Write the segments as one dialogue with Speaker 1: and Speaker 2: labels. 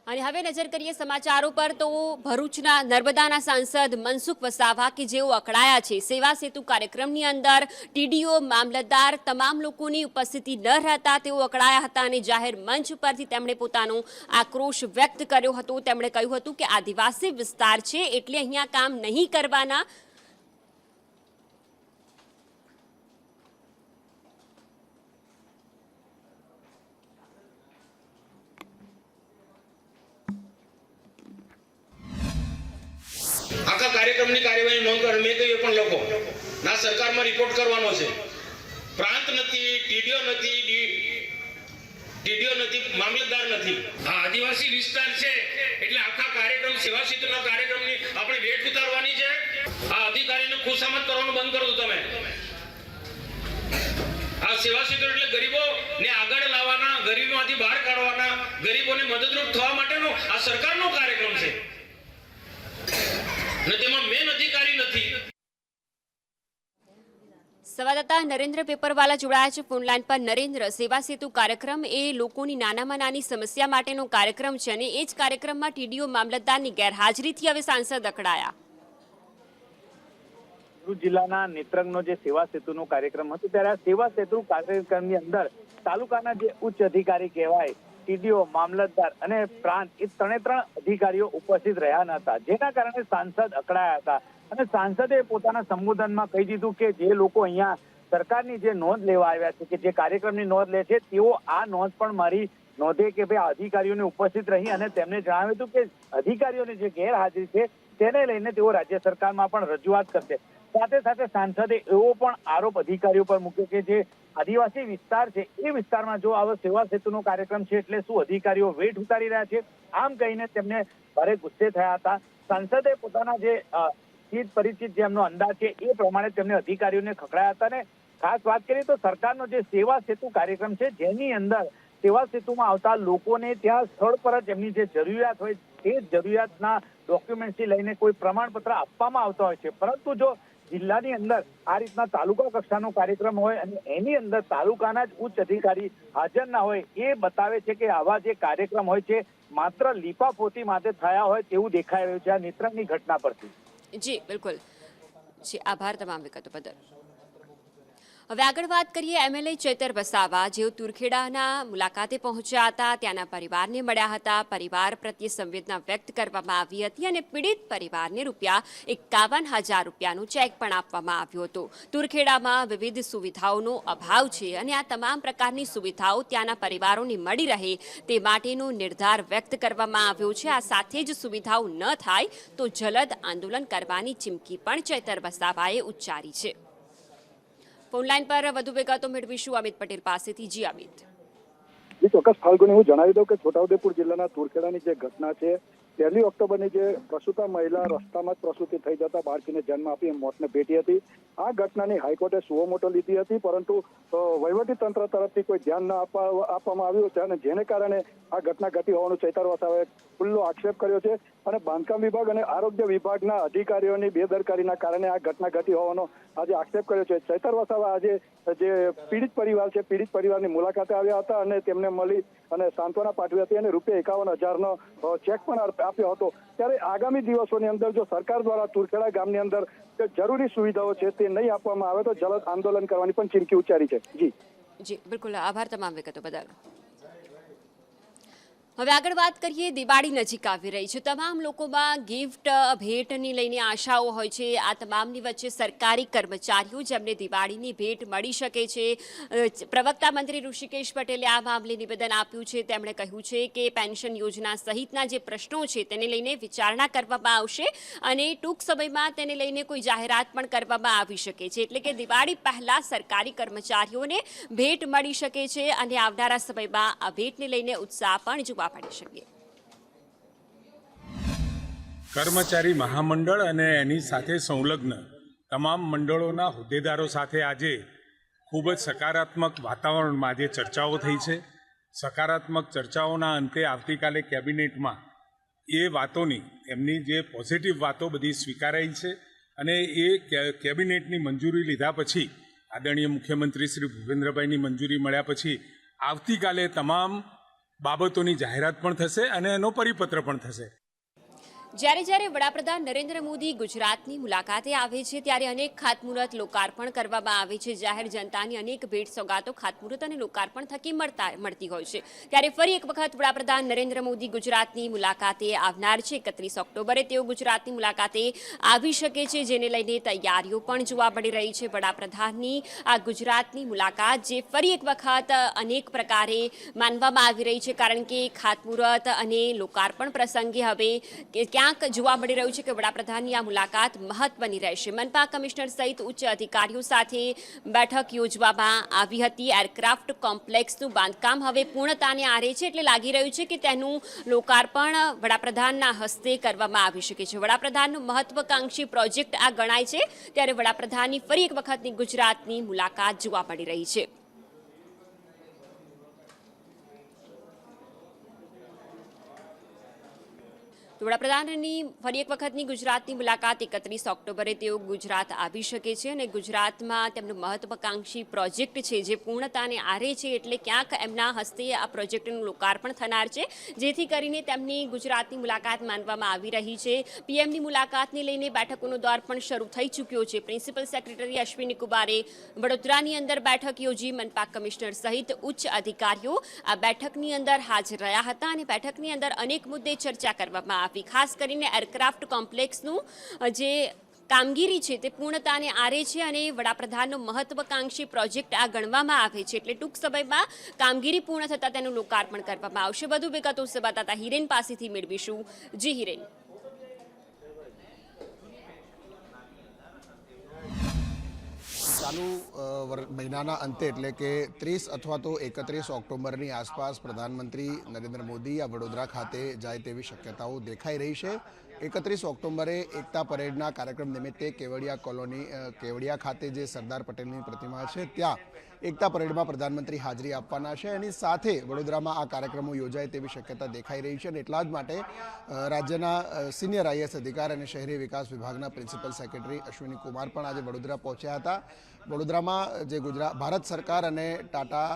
Speaker 1: અને હવે નજર કરીએ સમાચારો પર તો ભરૂચના નર્મદાના સાંસદ મનસુખ વસાવા કે જેઓ અકળાયા છે સેવા સેતુ કાર્યક્રમની અંદર ટીડીઓ મામલતદાર તમામ લોકોની ઉપસ્થિતિ ન રહેતા તેઓ અકળાયા હતા અને જાહેર મંચ પરથી તેમણે પોતાનો આક્રોશ વ્યક્ત કર્યો હતો। તેમણે કહ્યું હતું કે આદિવાસી વિસ્તાર છે એટલે અહીંયા કામ નહીં કરવાના।
Speaker 2: આખા કાર્યક્રમની કાર્યવાહી નોંધ કરે મેં કહ્યું પણ લખો ના સરકારમાં રિપોર્ટ કરવાનો છે। પ્રાંત નથી, ટીડીઓ નથી, મામલતદાર નથી। આ આદિવાસી વિસ્તાર છે એટલે આખા કાર્યક્રમ સેવા સેતુના કાર્યક્રમની આપણે વેટ ઉતારવાની છે। આ અધિકારીને ખુશામત કરવાનું બંધ કરો તમે। આ સેવા સેતુ એટલે ગરીબોને આગળ લાવવાના, ગરીબોમાંથી બહાર કાઢવાના, ગરીબોને મદદરૂપ થવા માટેનો આ સરકારનો કાર્યક્રમ છે ને તેમાં મેન અધિકારી નથી।
Speaker 1: સંવાદદાતા નરેન્દ્ર પેપરવાલા જોડાયા છે ફોન લાઈન પર। નરેન્દ્ર, સેવા સેતુ કાર્યક્રમ એ લોકોની નાનામાં નાની સમસ્યા માટેનો કાર્યક્રમ છે અને એ જ કાર્યક્રમમાં ટીડીઓ મામલતદારની ગેરહાજરીથી હવે સાંસદ અકળાયા।
Speaker 3: ભરૂચ જિલ્લાના નેત્રંગનો જે સેવા સેતુનો કાર્યક્રમ હતો ત્યારે આ સેવા સેતુ કાર્યક્રમની અંદર તાલુકાના જે ઉચ્ચ અધિકારી કહેવાય ટીડીઓ, મામલતદાર અને પ્રાંત એ ત્રણ અધિકારીઓ ઉપસ્થિત રહ્યા ન હતા, જેના કારણે સાંસદ અકળાયા હતા અને સાંસદે પોતાના સંબોધનમાં કહી દીધું કે જે લોકો અહીંયા સરકારની જે નોંધ લેવા આવ્યા છે કે જે કાર્યક્રમની નોંધ લે છે તેઓ આ નોંધ પણ મારી નોંધે કે ભાઈ અધિકારીઓને ઉપસ્થિત રહી અને તેમને જણાવ્યું હતું કે અધિકારીઓની જે ગેરહાજરી છે તેને લઈને તેઓ રાજ્ય સરકારમાં પણ રજૂઆત કરશે। સાથે સાથે સાંસદે એવો પણ આરોપ અધિકારીઓ પર મૂક્યો કે જે આદિવાસી વિસ્તાર છે એ વિસ્તારમાં જો આવો સેવા સેતુનો કાર્યક્રમ છે એટલે શું અધિકારીઓ વેઠ ઉતારી રહ્યા છે, આમ કહીને તેમને ભારે ગુસ્સે થયા હતા। સાંસદે પોતાના જે પરિચિત જે એમનો અંદાજ છે એ પ્રમાણે તેમને અધિકારીઓને ખખડાયા હતા અને ખાસ વાત કરીએ તો સરકારનો જે સેવા સેતુ કાર્યક્રમ છે જેની અંદર સેવા સેતુમાં આવતા લોકોને ત્યાં સ્થળ પર જ એમની જે જરૂરિયાત હોય એ જરૂરિયાતના ડોક્યુમેન્ટથી લઈને કોઈ પ્રમાણપત્ર આપવામાં આવતા હોય છે, પરંતુ જો જિલ્લાની અંદર આ રીતના તાલુકા કક્ષાનો કાર્યક્રમ હોય અને એની અંદર તાલુકાના જ ઉચ્ચ અધિકારી હાજર ના હોય એ બતાવે છે કે આવા જે કાર્યક્રમ હોય છે માત્ર લીપાપોતી માટે થયા હોય તેવું દેખાઈ રહ્યું છે આ નેત્રંગની ઘટના પરથી।
Speaker 1: જી બિલકુલ, જી આભાર તમામ વિગતો બદલ। હવે આગળ વાત કરીએ એમએલએ ચેતર વસાવા જેઓ તુરખેડાના મુલાકાતે પહોંચ્યા હતા, ત્યાંના પરિવારને મળ્યા હતા, પરિવાર પ્રત્યે સંવેદના વ્યક્ત કરવામાં આવી હતી અને પીડિત પરિવારને ₹51,000નો ચેક પણ આપવામાં આવ્યો હતો। તુરખેડામાં વિવિધ સુવિધાઓનો અભાવ છે અને આ તમામ પ્રકારની સુવિધાઓ ત્યાંના પરિવારોને મળી રહે તે માટેનો નિર્ધાર વ્યક્ત કરવામાં આવ્યો છે। આ સાથે જ સુવિધાઓ ન થાય તો જલદ આંદોલન કરવાની ચીમકી પણ ચેતર વસાવાએ ઉચ્ચારી છે। ફોન લાઈન પર વધુ વિગતો મેળવીશું અમિત પટેલ પાસેથી। જી અમિત।
Speaker 4: ચોક્કસ ફાલ્ગુની, હું જણાવી દઉં કે છોટાઉદેપુર જિલ્લાના તુરખેડાની જે ઘટના છે 1 ઓક્ટોબરની જે પ્રસૂતા મહિલા રસ્તામાં જ પ્રસૂતિ થઈ જતા બાળકીને જન્મ આપી મોતને ભેટી હતી, આ ઘટનાની હાઈકોર્ટે સુઓ મોટો લીધી હતી, પરંતુ વહીવટી તંત્ર તરફથી કોઈ ધ્યાન ન આપવામાં આવ્યું છે અને જેને કારણે આ ઘટના ઘટી હોવાનું ચેતર વસાવાએ ખુલ્લો આક્ષેપ કર્યો છે અને બાંધકામ વિભાગ અને આરોગ્ય વિભાગના અધિકારીઓની બેદરકારીના કારણે આ ઘટના ઘટી હોવાનો આજે આક્ષેપ કર્યો છે। ચેતર વસાવા આજે જે પીડિત પરિવાર છે પીડિત પરિવારની મુલાકાતે આવ્યા હતા અને તેમને મળી અને સાંત્વના પાઠવી હતી અને ₹51,000નો ચેક પણ આપ્યો હતો। ત્યારે આગામી દિવસોની અંદર જો સરકાર દ્વારા તુરખેડા ગામની અંદર જરૂરી સુવિધાઓ છે તે નહીં આપવામાં આવે તો જલદ આંદોલન કરવાની પણ ચીમકી ઉચ્ચારી છે।
Speaker 1: જી બિલકુલ, આભાર તમામ વિગતો બદલ। હવે આગળ વાત કરીએ, દિવાળી નજીક આવી રહી છે, તમામ લોકોમાં ગિફ્ટ ભેટની લઈને આશાઓ હોય છે। આ તમામની વચ્ચે સરકારી કર્મચારીઓ જેમને દિવાળીની ભેટ મળી શકે છે, પ્રવક્તા મંત્રી ઋષિકેશ પટેલે આ મામલે નિવેદન આપ્યું છે। તેમણે કહ્યું છે કે પેન્શન યોજના સહિતના જે પ્રશ્નો છે તેને લઈને વિચારણા કરવામાં આવશે અને ટૂંક સમયમાં તેને લઈને કોઈ જાહેરાત પણ કરવામાં આવી શકે છે, એટલે કે દિવાળી પહેલા સરકારી કર્મચારીઓને ભેટ મળી શકે છે અને આવનારા સમયમાં આ ભેટને લઈને ઉત્સાહ પણ જોવા પડી શકે।
Speaker 5: કર્મચારી મહામંડળ અને એની સાથે સંલગ્ન તમામ મંડળોના હોદ્દેદારો સાથે આજે ખૂબ જ સકારાત્મક વાતાવરણમાં આજે ચર્ચાઓ થઈ છે। સકારાત્મક ચર્ચાઓના અંતે આવતીકાલે કેબિનેટમાં એ વાતોની એમની જે પોઝિટિવ વાતો બધી સ્વીકારાઈ છે અને એ કેબિનેટની મંજૂરી લીધા પછી આદરણીય મુખ્યમંત્રી શ્રી ભૂપેન્દ્રભાઈની મંજૂરી મળ્યા પછી આવતીકાલે તમામ બાબતોની જાહેરાત પણ થશે અને એનો પરિપત્ર પણ થશે.
Speaker 1: જ્યારે વડાપ્રધાન નરેન્દ્ર મોદી ગુજરાતની મુલાકાતે આવે છે ત્યારે અનેક ખાતમુહૂર્ત લોકાર્પણ કરવામાં આવે છે. જાહેર જનતાની અનેક ભેટ સોગાતો ખાતમુહૂર્ત અને લોકાર્પણ થકી મળતી હોય છે. ત્યારે ફરી એક વખત વડાપ્રધાન નરેન્દ્ર મોદી ગુજરાતની મુલાકાતે આવનાર છે. 31 ઓક્ટોબરે તેઓ ગુજરાતની મુલાકાતે આવી શકે છે, જેને લઈને તૈયારીઓ પણ જોવા મળી રહી છે. વડાપ્રધાનની આ ગુજરાતની મુલાકાત જે ફરી એક વખત અનેક પ્રકારે માનવામાં આવી રહી છે, કારણ કે ખાતમુહૂર્ત અને લોકાર્પણ પ્રસંગે હવે ક્યાંક જોવા મળી રહ્યું છે કે વડાપ્રધાનની આ મુલાકાત મહત્વની રહેશે. મનપા કમિશનર સહિત ઉચ્ચ અધિકારીઓ સાથે બેઠક યોજવામાં આવી હતી. એરક્રાફ્ટ કોમ્પ્લેક્સનું બાંધકામ હવે પૂર્ણતાને આરે છે, એટલે લાગી રહ્યું છે કે તેનું લોકાર્પણ વડાપ્રધાનના હસ્તે કરવામાં આવી શકે છે. વડાપ્રધાનનો મહત્વાકાંક્ષી પ્રોજેક્ટ આ ગણાય છે, ત્યારે વડાપ્રધાનની ફરી એક વખતની ગુજરાતની મુલાકાત જોવા મળી રહી છે. વડાપ્રધાનની ફરી એક વખતની ગુજરાતની મુલાકાત 31 ઓક્ટોબરે તેઓ ગુજરાત આવી શકે છે અને ગુજરાતમાં તેમનો મહત્વાકાંક્ષી પ્રોજેક્ટ છે જે પૂર્ણતાને આરે છે, એટલે ક્યાંક એમના હસ્તે આ પ્રોજેક્ટનું લોકાર્પણ થનાર છે, જેથી કરીને તેમની ગુજરાતની મુલાકાત માનવામાં આવી રહી છે. પીએમની મુલાકાતને લઈને બેઠકોનો દોર પણ શરૂ થઈ ચૂક્યો છે. પ્રિન્સિપલ સેક્રેટરી અશ્વિની કુમારે વડોદરાની અંદર બેઠક યોજી. મનપા કમિશનર સહિત ઉચ્ચ અધિકારીઓ આ બેઠકની અંદર હાજર રહ્યા હતા અને બેઠકની અંદર અનેક મુદ્દે ચર્ચા કરવામાં આવી. ખાસ કરીને એરક્રાફ્ટ કોમ્પ્લેક્સનું જે કામગીરી છે તે પૂર્ણતાને આરે છે અને વડાપ્રધાનનો મહત્વાકાંક્ષી પ્રોજેક્ટ આ ગણવામાં આવે છે, એટલે ટૂંક સમયમાં કામગીરી પૂર્ણ થતાં તેનું લોકાર્પણ કરવામાં આવશે. વધુ વિગતો સંવાદદાતા હિરેન પાસેથી મેળવીશું. જી હિરેન.
Speaker 6: ચાલુ મહિનાના અંતે એટલે કે 30 અથવા તો 31 ઓક્ટોબરની આસપાસ પ્રધાનમંત્રી નરેન્દ્ર મોદી આ વડોદરા ખાતે જાય તેવી શક્યતાઓ દેખાઈ રહી છે. 31 ઓક્ટોબરે એકતા પરેડના કાર્યક્રમ નિમિત્તે કેવડિયા ખાતે જે સરદાર પટેલની પ્રતિમા છે ત્યાં એકતા પરેડમાં પ્રધાનમંત્રી હાજરી આપવાના છે. એની સાથે વડોદરામાં આ કાર્યક્રમો યોજાય તેવી શક્યતા દેખાઈ રહી છે અને એટલા જ માટે રાજ્યના સિનિયર આઈએએસ અધિકારી અને શહેરી વિકાસ વિભાગના પ્રિન્સિપલ સેક્રેટરી અશ્વિની કુમાર પણ આજે વડોદરા પહોંચ્યા હતા. વડોદરામાં જે ભારત સરકાર અને ટાટા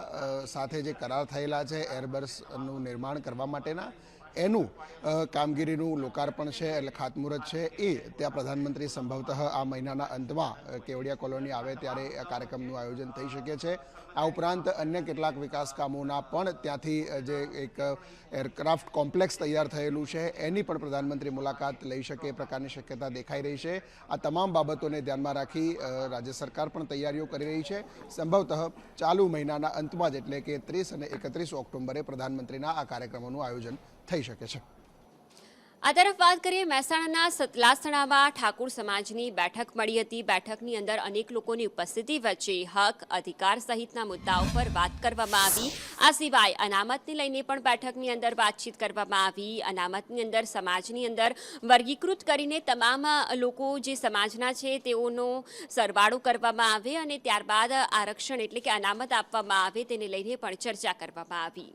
Speaker 6: સાથે જે કરાર થયેલા છે એરબસનું નિર્માણ કરવા માટેના, એનું કામગીરીનું લોકાર્પણ છે એટલે ખાતમુહૂર્ત છે એ ત્યાં પ્રધાનમંત્રી સંભવતઃ આ મહિનાના અંતમાં કેવડિયા કોલોની આવે ત્યારે આ કાર્યક્રમનું આયોજન થઈ શકે છે. આ ઉપરાંત અન્ય કેટલાક વિકાસ કામોના પણ ત્યાંથી જે એક એરક્રાફ્ટ કોમ્પ્લેક્સ તૈયાર થયેલું છે એની પણ પ્રધાનમંત્રી મુલાકાત લઈ શકે એ પ્રકારની શક્યતા દેખાઈ રહી છે. આ તમામ બાબતોને ધ્યાનમાં રાખી રાજ્ય સરકાર પણ તૈયારીઓ કરી રહી છે. સંભવતઃ ચાલુ મહિનાના અંતમાં જ એટલે કે 30 અને 31 ઓક્ટોબરે પ્રધાનમંત્રીના આ કાર્યક્રમોનું આયોજન થઈ શકે છે.
Speaker 1: આ તરફ વાત કરીએ, મહેસાણાના સતલાસણામાં ઠાકોર સમાજની બેઠક મળી હતી. બેઠકની અંદર અનેક લોકોની ઉપસ્થિતિ વચ્ચે હક, અધિકાર સહિતના મુદ્દાઓ પર વાત કરવામાં આવી. આ સિવાય અનામતને લઈને પણ બેઠકની અંદર વાતચીત કરવામાં આવી. અનામતની અંદર સમાજની અંદર વર્ગીકૃત કરીને તમામ લોકો જે સમાજના છે તેઓનો સરવાળો કરવામાં આવે અને ત્યારબાદ આરક્ષણ એટલે કે અનામત આપવામાં આવે તેને લઈને પણ ચર્ચા કરવામાં આવી.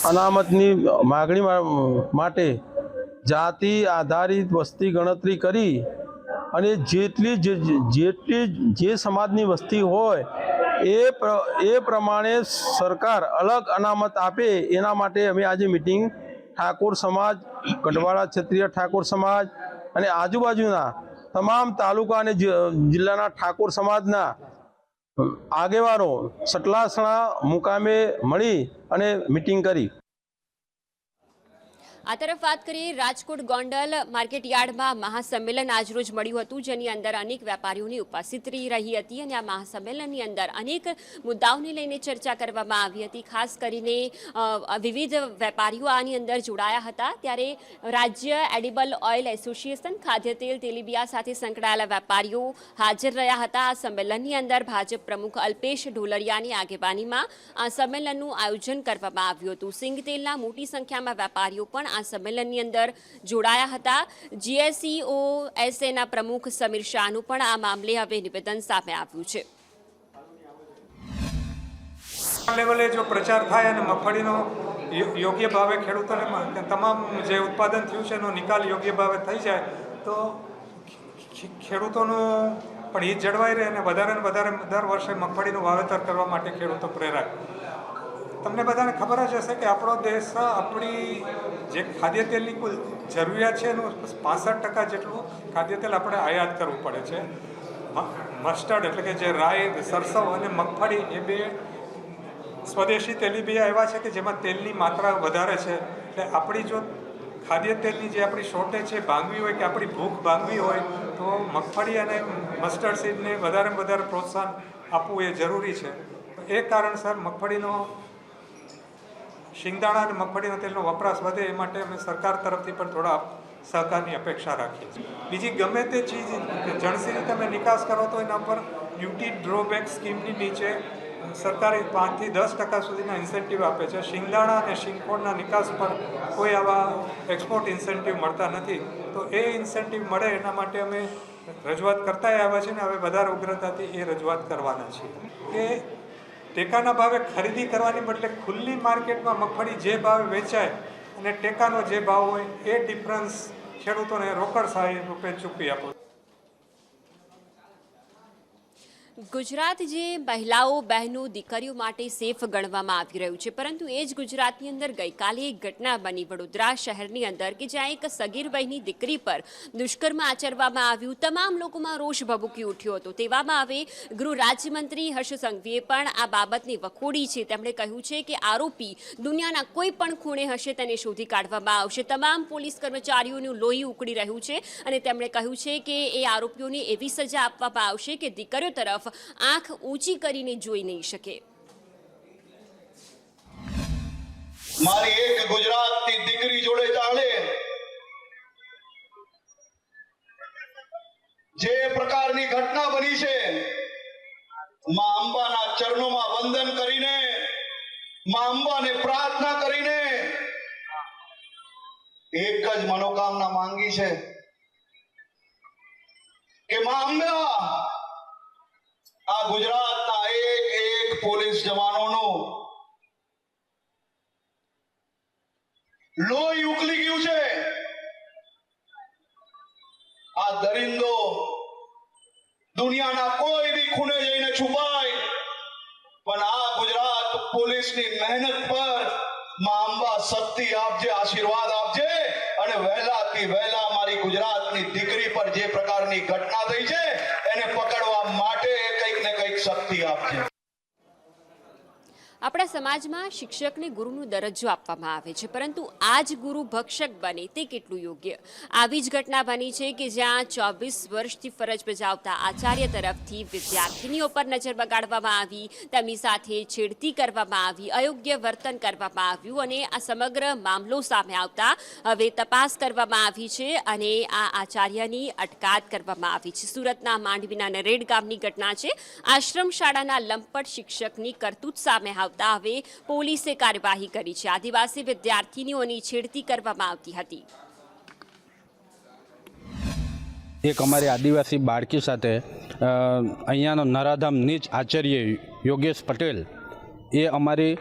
Speaker 7: અનામતની માગણી માટે જાતિ આધારિત વસ્તી ગણતરી કરી અને જેટલી જે સમાજની વસ્તી હોય એ પ્રમાણે સરકાર અલગ અનામત આપે, એના માટે અમે આજે મિટિંગ ઠાકોર સમાજ, ગઢવાડા ક્ષત્રિય ઠાકોર સમાજ અને આજુબાજુના તમામ તાલુકા અને જિલ્લાના ઠાકોર સમાજના આગેવાનો સતલાસણા મુકામે મળી અને મિટિંગ કરી.
Speaker 1: આ તરફ વાત કરીએ, રાજકોટ ગોંડલ માર્કેટ યાર્ડમાં મહાસંમેલન આજરોજ મળ્યું હતું, જેની અંદર અનેક વેપારીઓની ઉપસ્થિતિ રહી હતી અને આ મહાસંમેલનની અંદર અનેક મુદ્દાઓને લઈને ચર્ચા કરવામાં આવી હતી. ખાસ કરીને વિવિધ વેપારીઓ આની અંદર જોડાયા હતા. ત્યારે રાજ્ય એડિબલ ઓઇલ એસોસિએશન, ખાદ્ય તેલ, તેલીબિયા સાથે સંકળાયેલા વેપારીઓ હાજર રહ્યા હતા. આ સંમેલનની અંદર ભાજપ પ્રમુખ અલ્પેશ ઢોલરિયાની આગેવાનીમાં આ સંમેલનનું આયોજન કરવામાં આવ્યું હતું. સિંગતેલના મોટી સંખ્યામાં વેપારીઓ પણ આ સંમેલનની અંદર જોડાયા હતા. GSEOSAના પ્રમુખ સમીર શાહનું પણ આ મામલે હવે નિવેદન સામે આવ્યું છે.
Speaker 8: લેવલે જો પ્રચાર થાય અને મગફળીનો યોગ્ય ભાવે ખેડૂતોને તમામ જે ઉત્પાદન થયું છે એનો નિકાલ યોગ્ય ભાવે થઈ જાય તો ખેડૂતોનું પણ હિત જળવાઈ રહે અને વધારે ને વધારે દર વર્ષે મગફળીનું વાવેતર કરવા માટે ખેડૂતો પ્રેરાય. તમને બધાને ખબર જ હશે કે આપણો દેશ આપણી જે ખાદ્ય તેલની કુલ જરૂરિયાત છે એનું 65% જેટલું ખાદ્ય તેલ આપણે આયાત કરવું પડે છે. મસ્ટર્ડ એટલે કે જે રાઈ, સરસવ અને મગફળી એ બે સ્વદેશી તેલીબિયા એવા છે કે જેમાં તેલની માત્રા વધારે છે. એટલે આપણી જો ખાદ્ય તેલની જે આપણી શોર્ટેજ છે ભાંગવી હોય કે આપણી ભૂખ ભાંગવી હોય તો મગફળી અને મસ્ટર્ડ સીડને વધારે પ્રોત્સાહન આપવું એ જરૂરી છે. એ કારણસર મગફળીનો શિંગદાણા અને મગફળીના તેલનો વપરાશ વધે એ માટે અમે સરકાર તરફથી પણ થોડા સહકારની અપેક્ષા રાખીએ છીએ. બીજી ગમે તે ચીજ જણસીની તમે નિકાસ કરો તો એના પર ડ્યુટી ડ્રોબેક સ્કીમની નીચે સરકાર 5 થી 10% સુધીના ઇન્સેન્ટિવ આપે છે. શિંગદાણા અને શિંગફોળના નિકાસ પર કોઈ આવા એક્સપોર્ટ ઇન્સેન્ટિવ મળતા નથી. તો એ ઇન્સેન્ટિવ મળે એના માટે અમે રજૂઆત કરતા આવ્યા છે ને હવે વધારે ઉગ્રતાથી એ રજૂઆત કરવાના છીએ કે ટેકાના ભાવે ખરીદી કરવાની બદલે ખુલ્લી માર્કેટમાં મગફળી જે ભાવે વેચાય અને ટેકાનો જે ભાવ હોય એ ડિફરન્સ ખેડૂતોને રોકડ સહાય રૂપે ચૂકવી આપો.
Speaker 1: ગુજરાત જે મહિલાઓ, બહેનો, દીકરીઓ માટે સેફ ગણવામાં આવી રહ્યું છે, પરંતુ એ જ ગુજરાતની અંદર ગઈકાલે એક ઘટના બની વડોદરા શહેરની અંદર કે જ્યાં એક સગીર વયની દીકરી પર દુષ્કર્મ આચરવામાં આવ્યું. તમામ લોકોમાં રોષ ભભૂકી ઉઠ્યો હતો. તેવામાં હવે ગૃહ રાજ્યમંત્રી હર્ષ સંઘવીએ પણ આ બાબતને વખોડી છે. તેમણે કહ્યું છે કે આરોપી દુનિયાના કોઈ પણ ખૂણે હશે તેને શોધી કાઢવામાં આવશે. તમામ પોલીસ કર્મચારીઓનું લોહી ઉકળી રહ્યું છે અને તેમણે કહ્યું છે કે એ આરોપીઓને એવી સજા આપવામાં આવશે કે દીકરીઓ તરફ આંખ ઊંચી કરીને જોઈ નહીં શકે.
Speaker 9: મારી એક ગુજરાતની દીકરી જોડે ચાલે જે પ્રકારની ઘટના બની છે, માં અંબાના ચરણોમાં વંદન કરીને, માં અંબાને પ્રાર્થના કરીને એક જ મનોકામના માંગી છે કે માં અંબા આ ગુજરાતના એક પોલીસ જવાનોનું લોહી ઉકલી ગયું છે. આ દરિંદો દુનિયાના કોઈ બી ખૂણે જઈને છુપાય, પણ આ ગુજરાત પોલીસની મહેનત પર માં અંબા શક્તિ આપજે, આશીર્વાદ આપજે અને વહેલાથી વહેલા મારી ગુજરાતની દીકરી પર જે પ્રકારની ઘટના થઈ છે એને પકડવા માટે કંઈક ને કંઈક શક્તિ આપજે.
Speaker 1: આપણા સમાજમાં શિક્ષકને ગુરુનો દરજ્જો આપવામાં આવે છે, પરંતુ આ જ ગુરુ ભક્ષક બને તે કેટલું યોગ્ય? આવી જ ઘટના બની છે કે જ્યાં 24 વર્ષથી ફરજ બજાવતા આચાર્ય તરફથી વિદ્યાર્થીનીઓ પર નજર બગાડવામાં આવી, તેમની સાથે છેડતી કરવામાં આવી, અયોગ્ય વર્તન કરવામાં આવ્યું અને આ સમગ્ર મામલો સામે આવતા હવે તપાસ કરવામાં આવી છે અને આ આચાર્યની અટકાયત કરવામાં આવી છે. સુરતના માંડવીના નરેડ ગામની ઘટના છે. આશ્રમ શાળાના લંપટ શિક્ષકની કરતૂત સામે હવે પોલીસે કાર્યવાહી કરી છે. આદિવાસી વિદ્યાર્થીનીઓની છેડતી કરવામાં આવતી હતી.
Speaker 7: એક અમારી આદિવાસી બાળકી સાથે અહીંયાનો નરાધામ નીચ આચાર્ય યોગેશ પટેલ એ અમારી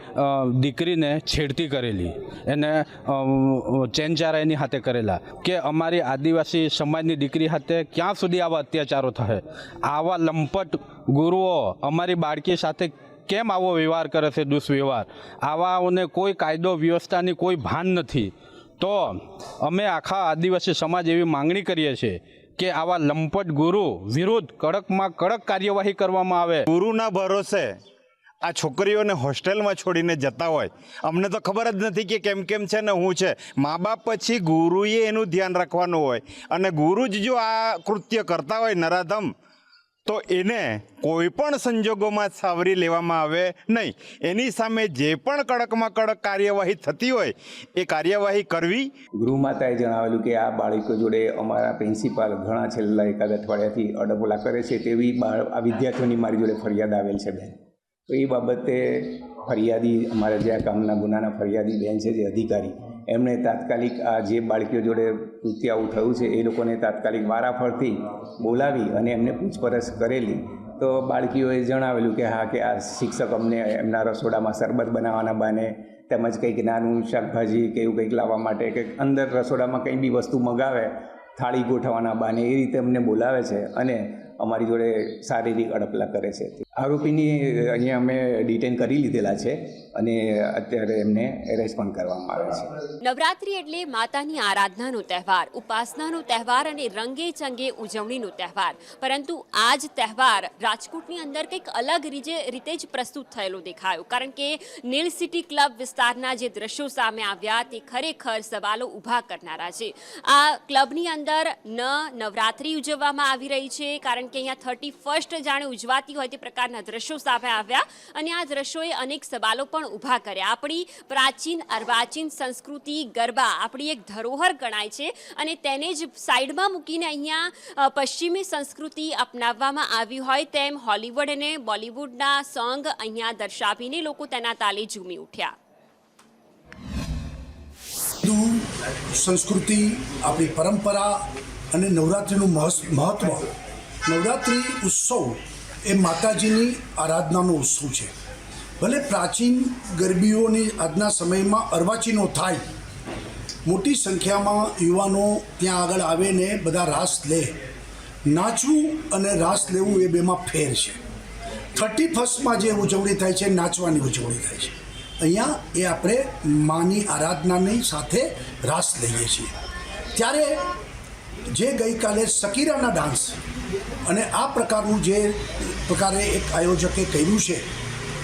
Speaker 7: દીકરીને છેડતી કરેલી, એને ચેનચારા એની હાથે કરેલા કે અમારી આદિવાસી સમાજની દીકરી હાથે ક્યાં સુધી આવા અત્યાચારો થશે? આવા લંપટ ગુરુઓ અમારી બાળકી સાથે કેમ આવો વ્યવહાર કરે છે, દુષ્વ્યવહાર? આવાઓને કોઈ કાયદો વ્યવસ્થાની કોઈ ભાન નથી. તો અમે આખા આદિવાસી સમાજ એવી માંગણી કરીએ છીએ કે આવા લંપટ ગુરુ વિરુદ્ધ કડકમાં કડક કાર્યવાહી કરવામાં આવે.
Speaker 10: ગુરુના ભરોસે આ છોકરીઓને હોસ્ટેલમાં છોડીને જતા હોય, અમને તો ખબર જ નથી કે કેમ છે ને શું છે. મા બાપ પછી ગુરુએ એનું ધ્યાન રાખવાનું હોય અને ગુરુ જ જો આ કૃત્ય કરતા હોય નરાધમ, તો એને કોઈ પણ સંજોગોમાં સાવરી લેવામાં આવે નહીં. એની સામે જે પણ કડકમાં કડક કાર્યવાહી થતી હોય એ કાર્યવાહી કરવી.
Speaker 11: ગૃહમાતાએ જણાવેલું કે આ બાળકો જોડે અમારા પ્રિન્સિપાલ ઘણા છેલ્લા એકાદ અઠવાડિયાથી અડપોલા કરે છે તેવી આ વિદ્યાર્થીઓની મારી જોડે ફરિયાદ આવેલ છે બેન. તો એ બાબતે ફરિયાદી અમારા જે આ કામના ગુનાના ફરિયાદી બેન છે જે અધિકારી, એમણે તાત્કાલિક આ જે બાળકીઓ જોડે કૃત્ય આવું થયું છે એ લોકોને તાત્કાલિક વારાફરતી બોલાવી અને એમને પૂછપરછ કરેલી. તો બાળકીઓએ જણાવેલું કે હા, કે આ શિક્ષક અમને એમના રસોડામાં શરબત બનાવવાના બહાને તેમજ કંઈક નાનું શાકભાજી કે એવું કંઈક લાવવા માટે કે અંદર રસોડામાં કંઈ બી વસ્તુ મગાવે થાળી ગોઠવવાના બહાને એ રીતે અમને બોલાવે છે અને અમારી જોડે શારીરિક અડપલા કરે છે. આરોપીની અહીંયા અમે ડિટેન કરી લીધેલા છે અને અત્યારે એમને એરેસ્ટ પણ કરવામાં આવે છે.
Speaker 1: નવરાત્રી એટલે માતાની આરાધનાનો તહેવાર, ઉપાસનાનો તહેવાર અને રંગે ચંગે ઉજવણીનો તહેવાર. પરંતુ આ જ તહેવાર રાજકોટની અંદર કંઈક અલગ રીતે જ પ્રસ્તુત થયેલો દેખાયો. કારણ કે નીલ સિટી ક્લબ વિસ્તારના જે દ્રશ્યો સામે આવ્યા તે ખરેખર સવાલો ઊભા કરનારા છે. આ ક્લબની અંદર ન નવરાત્રી ઉજવવામાં આવી રહી છે, કારણ કે અહીંયા 31st જાણે ઉજવાતી હોય તે પ્રકારના દ્રશ્યો સામે આવ્યા અને આ દ્રશ્યોએ અનેક સવાલો પણ ઊભા કર્યા. આપણી પ્રાચીન અર્વાચીન સંસ્કૃતિ ગરબા આપણી એક ધરોહર ગણાય છે અને તેને જ સાઈડમાં મૂકીને અહીંયા પશ્ચિમી સંસ્કૃતિ અપનાવવામાં આવી હોય તેમ હોલિવૂડ અને બોલિવૂડના સોંગ અહીંયા દર્શાવીને લોકો તેના તાલે ઝૂમી ઉઠ્યા.
Speaker 12: સંસ્કૃતિ, આપણી પરંપરા અને નવરાત્રિનું મહત્વ. નવરાત્રિ ઉત્સવ એ માતાજીની આરાધનાનો ઉત્સવ છે. ભલે પ્રાચીન ગરબીઓની આજના સમયમાં અર્વાચીનો થાય, મોટી સંખ્યામાં યુવાનો ત્યાં આગળ આવે ને બધા રાસ લે. નાચવું અને રાસ લેવું એ બેમાં ફેર છે. 31st જે ઉજવણી થાય છે નાચવાની ઉજવણી થાય છે. અહીંયા એ આપણે માની આરાધનાની સાથે રાસ લઈએ છીએ. ત્યારે જે ગઈકાલે શકીરાના ડાન્સ અને આ પ્રકારનું જે પ્રકારે એક આયોજકે કર્યું છે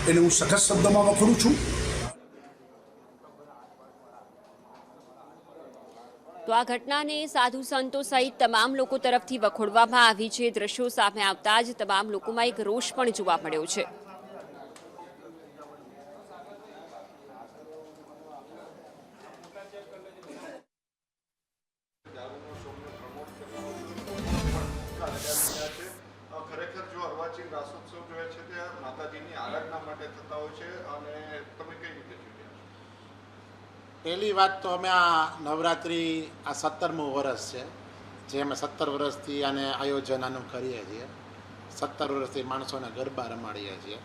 Speaker 12: એને હું સખત શબ્દમાં વખોડું છું.
Speaker 1: તો આ ઘટનાને સાધુ સંતો સહિત તમામ લોકો તરફથી વખોડવામાં આવી છે. દ્રશ્યો સામે આવતા જ તમામ લોકોમાં એક રોષ પણ જોવા મળ્યો છે.
Speaker 13: ખરેખર જો અર્વાચીન રાસોત્સવ જોઈએ છે તે માતાજીની આરાધના માટે થતા હોય છે અને તમે કઈ રીતે જોયા?
Speaker 14: પહેલી વાત તો અમે આ નવરાત્રિ આ 17મું વર્ષ છે, જે અમે 17 વર્ષથી આને આયોજન આનું કરીએ છીએ. 17 વર્ષથી માણસોને ગરબા રમાડીએ છીએ.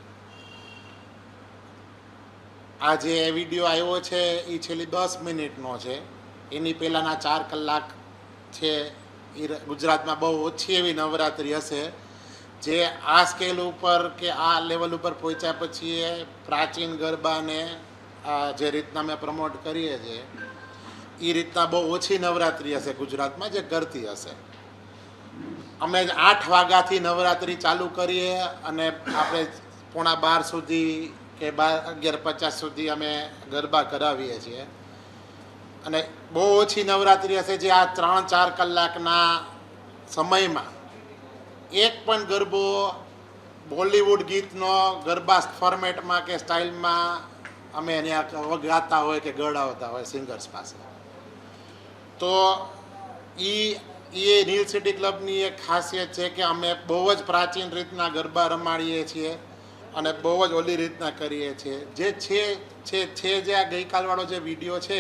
Speaker 14: આ જે વિડીયો આવ્યો છે એ છેલ્લી 10 મિનિટનો છે. એની પહેલાંના 4 કલાક છે એ ગુજરાતમાં બહુ ઓછી એવી નવરાત્રિ હશે જે આ સ્કેલ ઉપર કે આ લેવલ ઉપર પહોંચ્યા પછી એ પ્રાચીન ગરબાને જે રીતના અમે પ્રમોટ કરીએ છીએ એ રીતના બહુ ઓછી નવરાત્રિ હશે ગુજરાતમાં જે કરતી હશે. અમે 8 વાગ્યાથી નવરાત્રિ ચાલુ કરીએ અને આપણે 11:30 સુધી કે 11:50 સુધી અમે ગરબા કરાવીએ છીએ. અને બહુ ઓછી નવરાત્રિ હશે જે આ 3-4 કલાકના સમયમાં એક પણ ગરબો બોલિવૂડ ગીતનો ગરબા ફોર્મેટમાં કે સ્ટાઇલમાં અમે એને ગાતા હોય કે ગળાવતા હોય સિંગર્સ પાસે. તો એ નીલ સિટી ક્લબની એક ખાસિયત છે કે અમે બહુ જ પ્રાચીન રીતના ગરબા રમાડીએ છીએ અને બહુ જ ઓલી રીતના કરીએ છીએ. જે આ ગઈકાલવાળો જે વિડીયો છે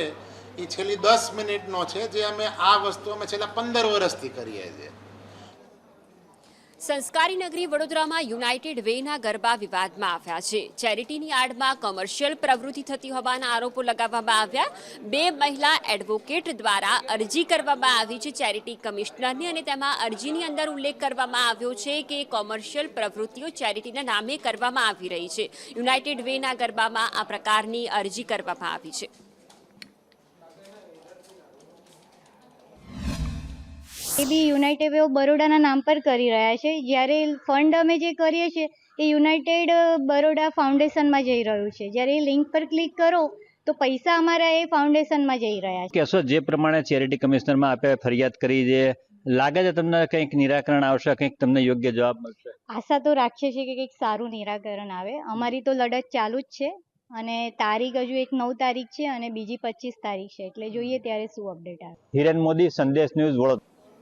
Speaker 14: એ છેલ્લી 10 મિનિટનો છે, જે અમે આ વસ્તુ અમે છેલ્લા 15 વર્ષથી કરીએ છીએ.
Speaker 1: સંસ્કારી નગરી વડોદરામાં યુનાઇટેડ વેના ગરબા વિવાદમાં આવ્યા છે. ચેરિટીની આડમાં કોમર્શિયલ પ્રવૃત્તિ થતી હોવાના આરોપો લગાવવામાં આવ્યા. 2 મહિલા એડવોકેટ દ્વારા અરજી કરવામાં આવી છે ચેરિટી કમિશનરની અને તેમાં અરજીની અંદર ઉલ્લેખ કરવામાં આવ્યો છે કે કોમર્શિયલ પ્રવૃત્તિઓ ચેરિટીના નામે કરવામાં આવી રહી છે. યુનાઇટેડ વેના ગરબામાં આ પ્રકારની અરજી કરવામાં આવી છે.
Speaker 15: એ બી યુનાઇટેડ વે ઓફ બરોડાના નામ પર કરી રહ્યા છે, જ્યારે ફંડ અમે જે કરીએ છીએ એ યુનાઇટેડ બરોડા ફાઉન્ડેશનમાં જઈ રહ્યું છે. જ્યારે એ લિંક પર ક્લિક કરો તો પૈસા અમારા એ ફાઉન્ડેશનમાં જઈ રહ્યા છે.
Speaker 16: કહેશો જે પ્રમાણે ચેરિટી કમિશનરમાં આપે ફરિયાદ કરી છે, લાગે છે તમને કંઈક નિરાકરણ આવશે, કંઈક તમને યોગ્ય જવાબ મળશે?
Speaker 15: આશા તો રાખીએ છીએ કે કંઈક સારું નિરાકરણ આવે. અમારી તો લડત ચાલુ જ છે અને તારીખ હજુ એક 9 તારીખ છે અને બીજી 25 તારીખ છે, એટલે જોઈએ ત્યારે શું અપડેટ આવે.
Speaker 16: હિરેન મોદી, સંદેશ ન્યૂઝ, વડોદરા.